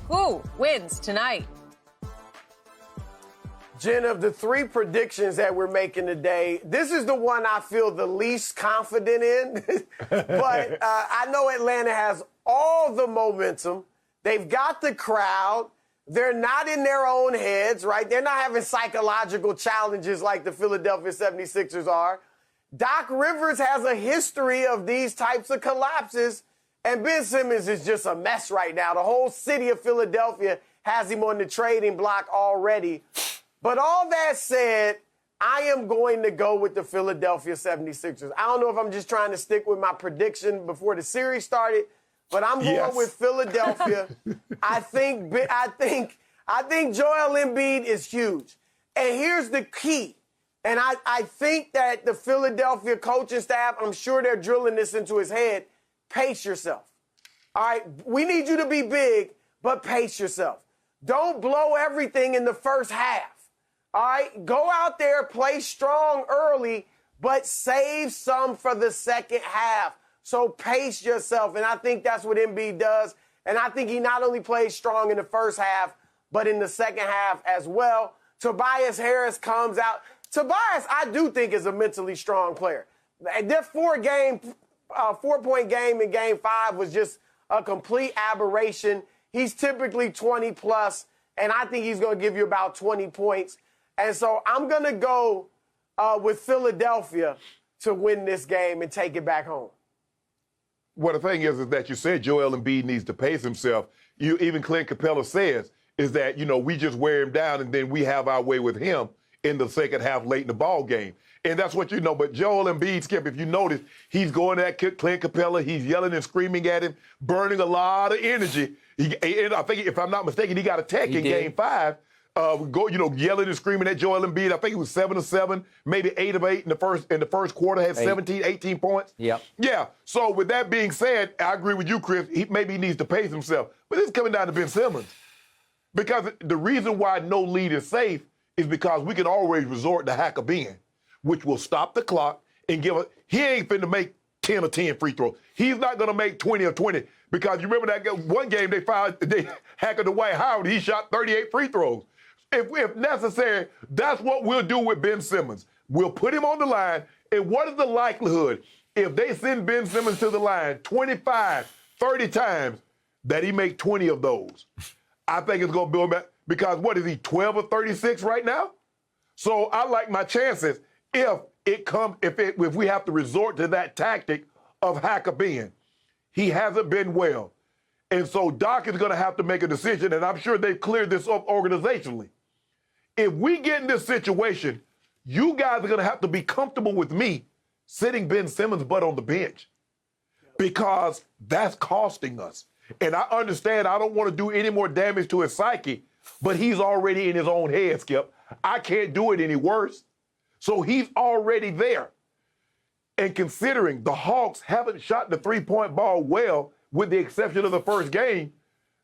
Who wins tonight? Jen, of the three predictions that we're making today, this is the one I feel the least confident in. But I know Atlanta has all the momentum. They've got the crowd. They're not in their own heads, right? They're not having psychological challenges like the Philadelphia 76ers are. Doc Rivers has a history of these types of collapses, and Ben Simmons is just a mess right now. The whole city of Philadelphia has him on the trading block already. But all that said, I am going to go with the Philadelphia 76ers. I don't know if I'm just trying to stick with my prediction before the series started, but I'm going with Philadelphia. I think Joel Embiid is huge. And here's the key. And I think that the Philadelphia coaching staff, I'm sure they're drilling this into his head. Pace yourself. All right? We need you to be big, but pace yourself. Don't blow everything in the first half. All right? Go out there, play strong early, but save some for the second half. So pace yourself, and I think that's what Embiid does. And I think he not only plays strong in the first half, but in the second half as well. Tobias Harris comes out. Tobias, I do think, is a mentally strong player. Their 4-point game in Game 5 was just a complete aberration. He's typically 20-plus, and I think he's going to give you about 20 points. And so I'm going to go with Philadelphia to win this game and take it back home. Well, the thing is that you said Joel Embiid needs to pace himself. Even Clint Capella says is that, we just wear him down and then we have our way with him in the second half late in the ball game. And that's what you know. But Joel Embiid, Skip, if you notice, he's going at Clint Capella. He's yelling and screaming at him, burning a lot of energy. And I think, if I'm not mistaken, he got a tech in Game 5. Yelling and screaming at Joel Embiid. I think he was 7 of 7, maybe 8 of 8 in the first quarter, had 17, 18 points. Yep. Yeah. So with that being said, I agree with you, Chris. Maybe he needs to pace himself. But this is coming down to Ben Simmons. Because the reason why no lead is safe is because we can always resort to hack a Ben, which will stop the clock and give it. He ain't finna make 10 or 10 free throws. He's not going to make 20 or 20 because you remember that one game they hacked Dwight Howard. He shot 38 free throws. If necessary, that's what we'll do with Ben Simmons. We'll put him on the line, and what is the likelihood if they send Ben Simmons to the line 25, 30 times that he make 20 of those? I think it's going to build back because what is he, 12 or 36 right now? So I like my chances if we have to resort to that tactic of hack a Ben. He hasn't been well. And so Doc is going to have to make a decision, and I'm sure they've cleared this up organizationally. If we get in this situation, you guys are going to have to be comfortable with me sitting Ben Simmons' butt on the bench because that's costing us. And I understand I don't want to do any more damage to his psyche, but he's already in his own head, Skip. I can't do it any worse. So he's already there. And considering the Hawks haven't shot the three-point ball well, with the exception of the first game,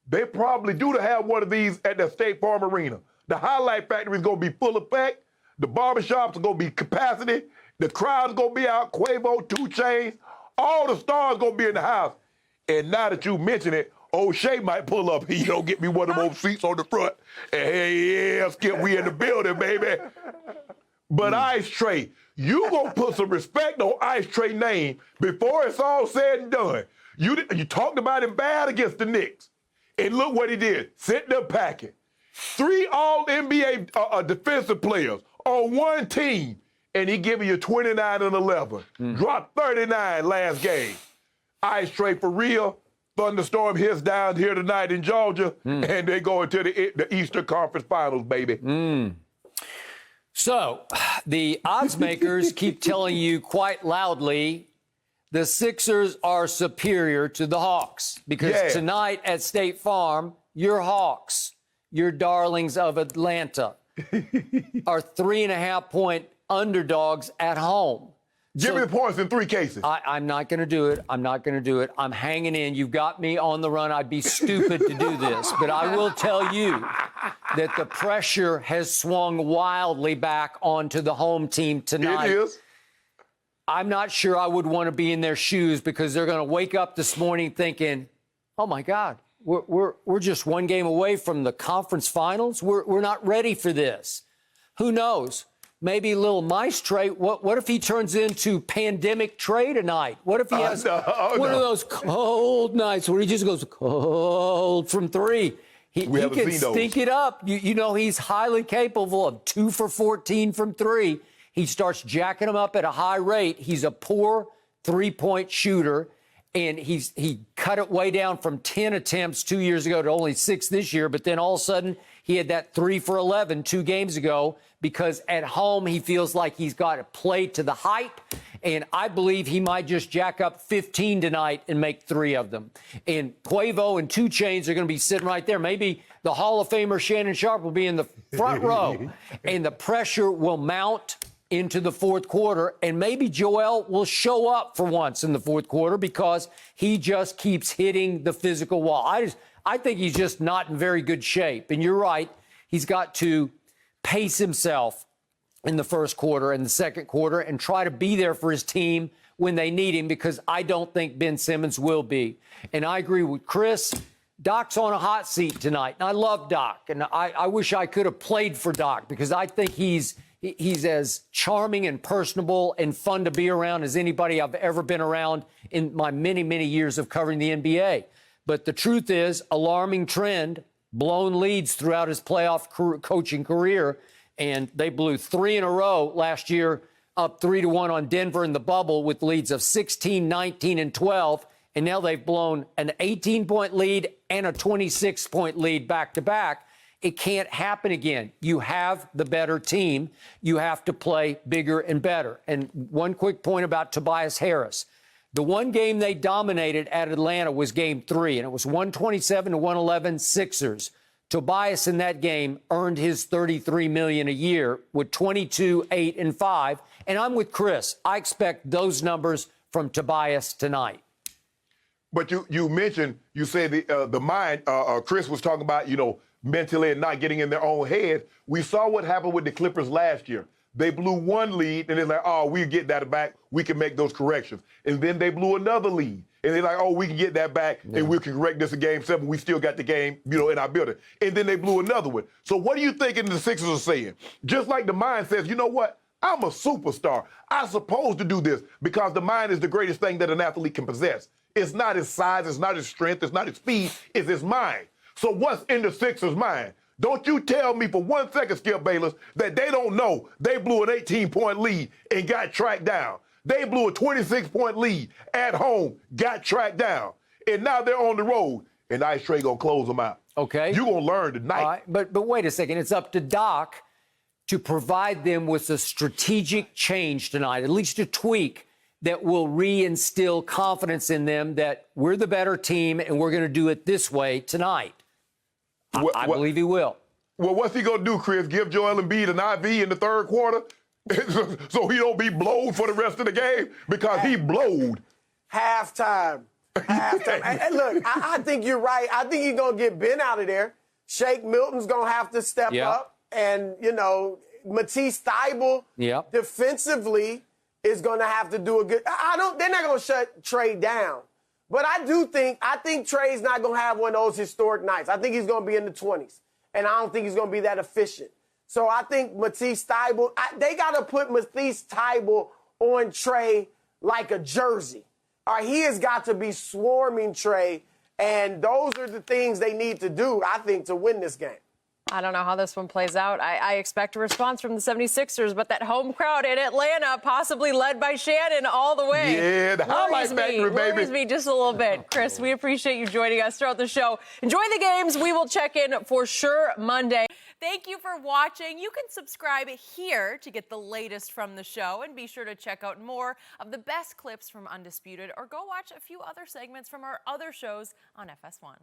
they probably do to have one of these at the State Farm Arena. The highlight factory is going to be full effect. The barbershops are going to be capacity. The crowd's going to be out. Quavo, 2 Chainz, all the stars going to be in the house. And now that you mention it, O'Shea might pull up. Get me one of those seats on the front. And hey, yeah, Skip, we in the building, baby. But Ice Trae, you going to put some respect on Ice Trae's name before it's all said and done. You talked about him bad against the Knicks. And look what he did. Sitting there packing. 3 All-NBA defensive players on one team, and he giving you 29 and 11. Dropped 39 last game. Ice Trae for real. Thunderstorm hits down here tonight in Georgia, and they go into the Eastern Conference Finals, baby. So the odds makers keep telling you quite loudly the Sixers are superior to the Hawks because tonight at State Farm, your Hawks, your darlings of Atlanta, are 3.5-point underdogs at home. Give me the points in 3 cases. I'm not going to do it. I'm not going to do it. I'm hanging in. You've got me on the run. I'd be stupid to do this. But I will tell you that the pressure has swung wildly back onto the home team tonight. It is. I'm not sure I would want to be in their shoes because they're going to wake up this morning thinking, oh, my God, We're just one game away from the conference finals. We're not ready for this. Who knows? Maybe a little mice Trae. What if he turns into pandemic Trae tonight? What if he has one of those cold nights where he just goes cold from three? He can stink it up. You know, he's highly capable of 2 for 14 from three. He starts jacking them up at a high rate. He's a poor three-point shooter, and he cut it way down from 10 attempts 2 years ago to only 6 this year. But then all of a sudden, he had that 3 for 11 2 games ago because at home he feels like he's got to play to the hype. And I believe he might just jack up 15 tonight and make 3 of them. And Quavo and 2 Chainz are going to be sitting right there. Maybe the Hall of Famer Shannon Sharpe will be in the front row, and the pressure will mount into the fourth quarter, and maybe Joel will show up for once in the fourth quarter because he just keeps hitting the physical wall. I think he's just not in very good shape. And you're right, he's got to pace himself in the first quarter and the second quarter and try to be there for his team when they need him, because I don't think Ben Simmons will be. And I agree with Chris. Doc's on a hot seat tonight, and I love Doc. And I wish I could have played for Doc because I think he's as charming and personable and fun to be around as anybody I've ever been around in my many, many years of covering the NBA. But the truth is, alarming trend, blown leads throughout his playoff coaching career. And they blew 3 in a row last year, up 3-1 on Denver in the bubble with leads of 16, 19, and 12. And now they've blown an 18-point lead and a 26-point lead back-to-back. It can't happen again. You have the better team. You have to play bigger and better. And one quick point about Tobias Harris. The one game they dominated at Atlanta was Game 3, and it was 127-111 Sixers. Tobias in that game earned his $33 million a year with 22, 8, and 5. And I'm with Chris. I expect those numbers from Tobias tonight. But you mentioned, you said the mind, Chris was talking about, mentally and not getting in their own head. We saw what happened with the Clippers last year. They blew one lead, and they're like, oh, we get that back. We can make those corrections. And then they blew another lead. And they're like, oh, we can get that back, and we can correct this in Game 7. We still got the game, in our building. And then they blew another one. So what are you thinking the Sixers are saying? Just like the mind says, you know what? I'm a superstar. I'm supposed to do this because the mind is the greatest thing that an athlete can possess. It's not his size. It's not his strength. It's not his speed. It's his mind. So what's in the Sixers' mind? Don't you tell me for 1 second, Skip Bayless, that they don't know they blew an 18-point lead and got tracked down. They blew a 26-point lead at home, got tracked down. And now they're on the road, and Ice Trae going to close them out. Okay. You're going to learn tonight. All right, but wait a second. It's up to Doc to provide them with a strategic change tonight, at least a tweak that will reinstill confidence in them that we're the better team and we're going to do it this way tonight. I believe he will. Well, what's he going to do, Chris? Give Joel Embiid an IV in the third quarter so he don't be blowed for the rest of the game? Because he blowed. Halftime. And look, I think you're right. I think he's going to get Ben out of there. Shake Milton's going to have to step up. And, Matisse Thybulle defensively is going to have to do a good – they're not going to shut Trae down. But I think Trae's not going to have one of those historic nights. I think he's going to be in the 20s. And I don't think he's going to be that efficient. So I think Matisse Thybulle, they got to put Matisse Thybulle on Trae like a jersey. All right, he has got to be swarming Trae. And those are the things they need to do, I think, to win this game. I don't know how this one plays out. I expect a response from the 76ers, but that home crowd in Atlanta, possibly led by Shannon all the way. Yeah, the highlight factory, baby. Worries me just a little bit. Chris, we appreciate you joining us throughout the show. Enjoy the games. We will check in for sure Monday. Thank you for watching. You can subscribe here to get the latest from the show, and be sure to check out more of the best clips from Undisputed, or go watch a few other segments from our other shows on FS1.